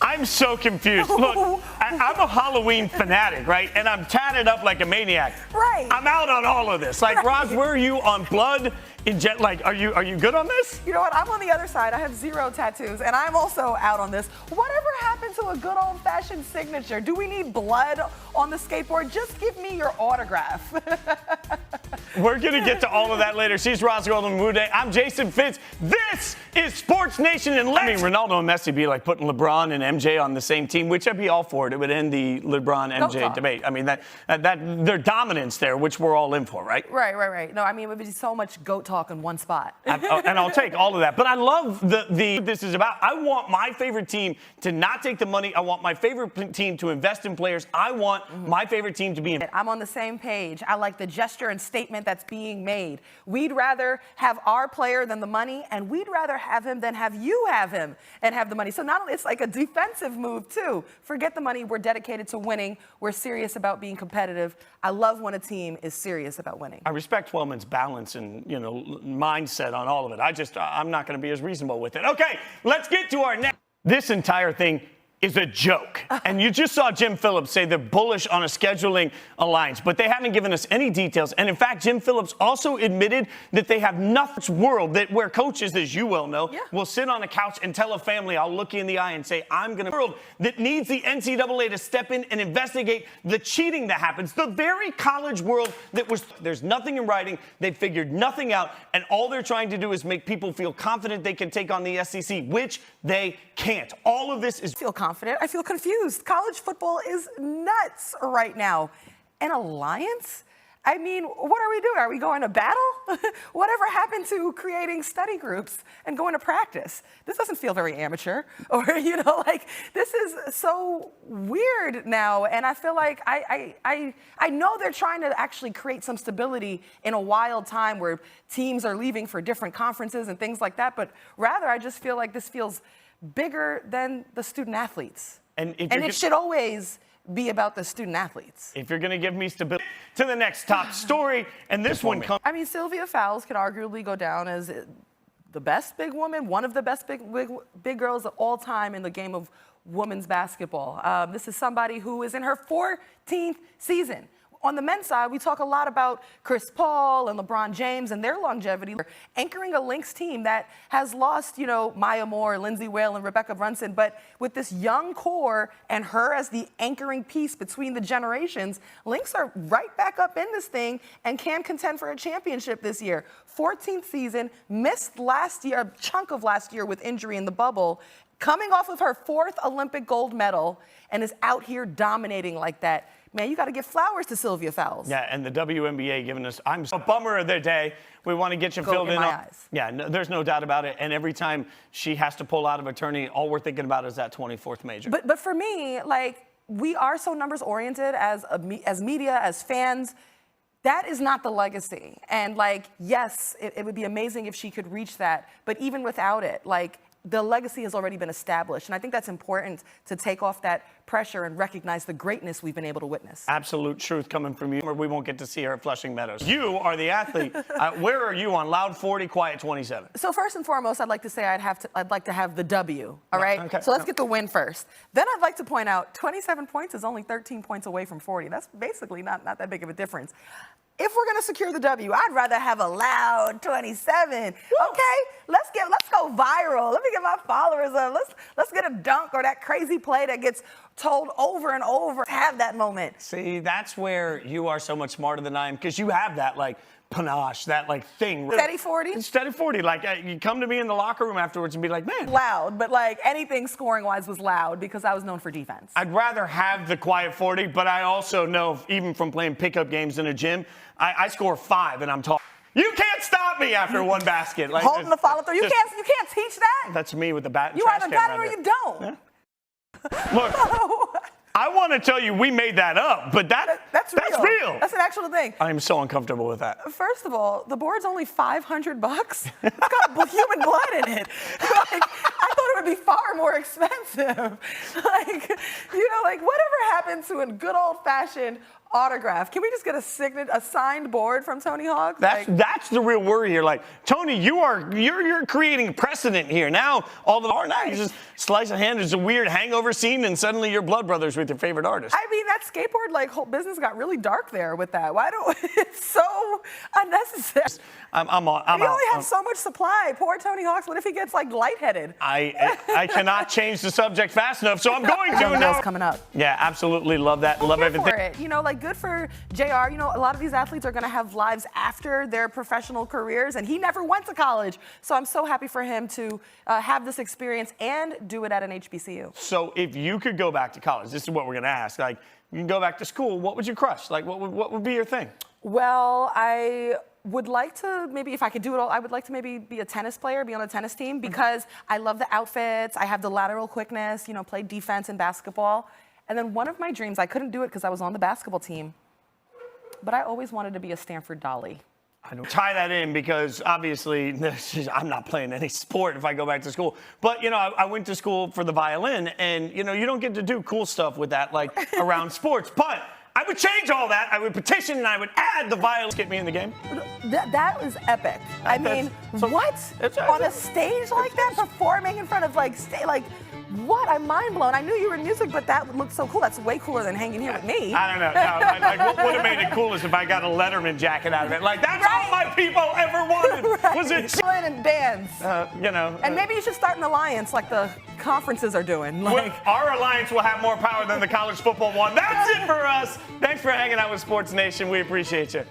I'm so confused. Look, I'm a Halloween fanatic, right? And I'm tatted up like a maniac. Right. I'm out on all of this. Like, right. Ros, where are you on blood? Like, are you good on this? You know what? I'm on the other side. I have 0 tattoos, and I'm also out on this. Whatever happened to a good old-fashioned signature? Do we need blood on the skateboard? Just give me your autograph. We're going to get to all of that later. She's Ros Gold-Onwude. I'm Jason Fitz. This is Sports Nation. And Ronaldo and Messi be like putting LeBron and MJ on the same team, which I'd be all for it. It would end the LeBron-MJ debate. I mean, that their dominance there, which we're all in for, right? Right. No, I mean, it would be so much GOAT talk in one spot. And I'll take all of that. But I love this is about. I want my favorite team to not take the money. I want my favorite team to invest in players. I want my favorite team to be in. I'm on the same page. I like the gesture and statement that's being made. We'd rather have our player than the money, and we'd rather have him than have you have him and have the money. So not only it's like a defensive move too. Forget the money. We're dedicated to winning. We're serious about being competitive. I love when a team is serious about winning. I respect Twellman's balance and mindset on all of it. I'm not going to be as reasonable with it. Okay, let's get to our next. This entire thing is a joke. And you just saw Jim Phillips say they're bullish on a scheduling alliance, but they haven't given us any details. And in fact, Jim Phillips also admitted that they have nothing world where coaches, as you well know, will sit on a couch and tell a family, I'll look you in the eye and say, I'm going to world that needs the NCAA to step in and investigate the cheating that happens. The very college world there's nothing in writing. They figured nothing out. And all they're trying to do is make people feel confident they can take on the SEC, which they can't. All of this is confident. I feel confused. College football is nuts right now. An alliance? I mean, what are we doing? Are we going to battle? Whatever happened to creating study groups and going to practice? This doesn't feel very amateur. Or, this is so weird now. And I feel like I know they're trying to actually create some stability in a wild time where teams are leaving for different conferences and things like that. But rather, I just feel like this feels bigger than the student athletes. And it should always be about the student athletes. If you're going to give me stability. To the next top story, and this one comes. I mean, Sylvia Fowles could arguably go down as the best big woman, one of the best big girls of all time in the game of women's basketball. This is somebody who is in her 14th season. On the men's side, we talk a lot about Chris Paul and LeBron James and their longevity. Anchoring a Lynx team that has lost, Maya Moore, Lindsay Whale, and Rebecca Brunson. But with this young core and her as the anchoring piece between the generations, Lynx are right back up in this thing and can contend for a championship this year. 14th season, missed last year, a chunk of last year with injury in the bubble, coming off of her 4th Olympic gold medal, and is out here dominating like that. Man, you got to give flowers to Sylvia Fowles. Yeah, and the WNBA giving us, I'm a bummer of their day. We want to get you filled in. My eyes. Yeah, no, there's no doubt about it. And every time she has to pull out of a tourney, all we're thinking about is that 24th major. But for me, we are so numbers oriented as media, as fans. That is not the legacy. And yes, it would be amazing if she could reach that. But even without it, the legacy has already been established. And I think that's important to take off that pressure and recognize the greatness we've been able to witness. Absolute truth coming from you. We won't get to see her at Flushing Meadows. You are the athlete. Where are you on loud 40, quiet 27? So first and foremost, I'd like to say I'd like to have the W, all right? Okay. So let's get the win first. Then I'd like to point out 27 points is only 13 points away from 40. That's basically not that big of a difference. If we're gonna secure the W, I'd rather have a loud 27. Woo! Okay, let's go viral. Let me get my followers up. Let's get a dunk or that crazy play that gets told over and over. Have that moment. See, that's where you are so much smarter than I am, because you have that panache, that thing. Steady 40? Steady 40. You come to me in the locker room afterwards and be like, man. Loud, but anything scoring-wise was loud because I was known for defense. I'd rather have the quiet 40, but I also know, even from playing pickup games in a gym, I score 5 and I'm talking. You can't stop me after one basket. Holding the follow-through. You can't teach that. That's me with the bat and you trash either can got it or right you don't. Yeah. Look. I want to tell you we made that up, but that's real. That's an actual thing. I'm so uncomfortable with that. First of all, the board's only $500. It's got human blood in it. I thought it would be far more expensive. Whatever happened to a good old-fashioned autograph. Can we just get a signed board from Tony Hawk? That's the real worry here. Like, Tony, you're creating precedent here. Now all the now you just slice a hand. There's a weird hangover scene, and suddenly you're blood brothers with your favorite artist. I mean, that skateboard whole business got really dark there with that. Why don't it's so unnecessary? I'm we only have so much supply. Poor Tony Hawks. What if he gets lightheaded? I cannot change the subject fast enough, so I'm going to now. Coming up. Yeah, absolutely love that. Love everything. For it. Good for JR. A lot of these athletes are going to have lives after their professional careers, and he never went to college. So I'm so happy for him to have this experience and do it at an HBCU. So if you could go back to college, this is what we're going to ask. Like, you can go back to school. What would you crush? Like, what would be your thing? Well, I would like to maybe, if I could do it all, I would like to maybe be a tennis player, be on a tennis team, because I love the outfits. I have the lateral quickness, play defense in basketball. And then one of my dreams, I couldn't do it because I was on the basketball team, but I always wanted to be a Stanford Dolly. I don't tie that in because obviously I'm not playing any sport if I go back to school. But, I went to school for the violin, and, you don't get to do cool stuff with that, like around sports. But I would change all that. I would petition and I would add the violin. Get me in the game. That was epic. I mean, what? On a stage like that, performing in front of what? I'm mind blown. I knew you were in music, but that looked so cool. That's way cooler than hanging here with me. I don't know. What would have made it coolest if I got a Letterman jacket out of it? Like, that's all my people ever wanted. Was it? Chillin' and dance. And maybe you should start an alliance like the conferences are doing. Our alliance will have more power than the college football one. That's it for us. Thanks for hanging out with Sports Nation. We appreciate you.